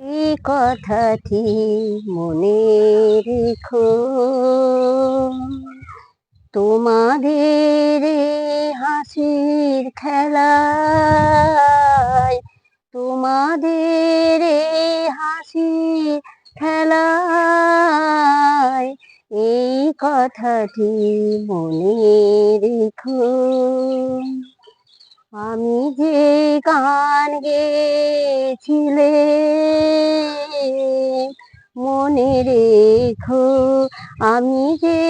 এই কথাটি মনে রেখো, তোমাদের এই হাসির খেলায়, তোমাদের এই হাসির খেলায় এই কথাটি মনে রেখো। আমি যে গান গেয়েছিলে মনে রেখো, আমি যে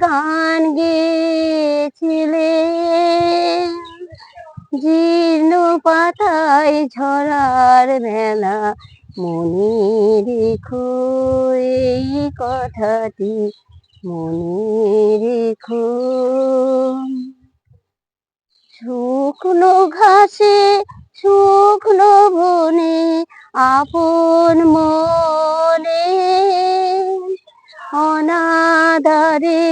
গান গেয়েছিলে জীর্ণ পাতায় ঝরার বেলা মনে রেখো, এই কথাটি মনে রেখো। শুকনো ঘাসে শুকনো বনে আপন মনে অনাদারে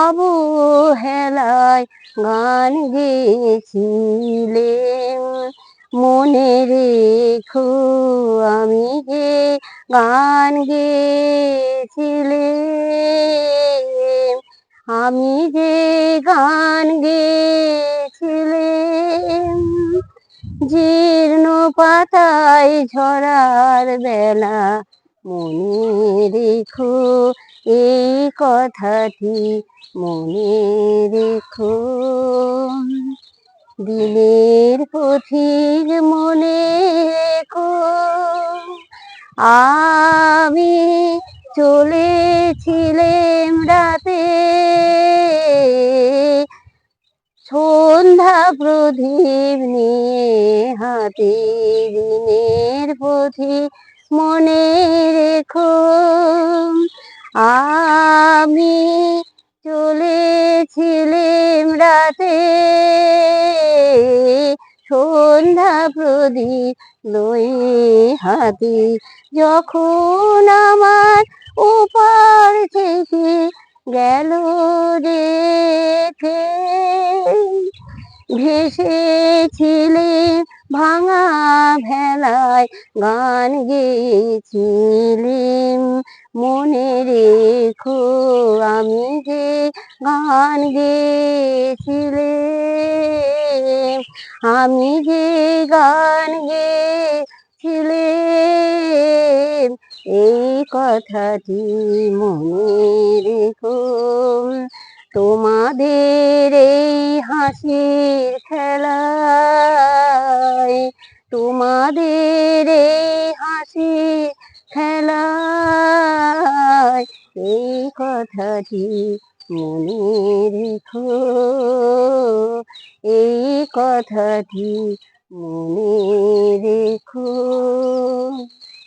অবহেলায় গান গেয়েছিলে মনে রেখো, আমি যে গান গেয়েছিলে, আমি যে গান গেয়েছিলে জীর্ণ পাতায় ঝরার বেলা মনে রেখো, এই কথাটি মনে রেখো। দিনের পথিক মনে রেখো, আমি চলেছিলাম রাতে সন্ধ্যা প্রদীপ নিয়ে হাতে, দিনের পথিক মনে রেখো, আমি চলেছিলাম রাতে সন্ধ্যা প্রদীপ লয়ে হাতে, যখন আমার ওপার থেকে গেল রেখে ভেসেছিলে ভাঙা ভেলায় গান গেয়েছিলেন মনে রেখো, আমি যে গান গেয়েছিলে, আমি যে গান গেয়েছিলে এই কথাটি মনে রেখো। তোমাদের এই হাসির খেলায়, তোমাদের এই হাসির খেলায় এই কথাটি মনে রেখো, এই কথাটি মনে রেখো।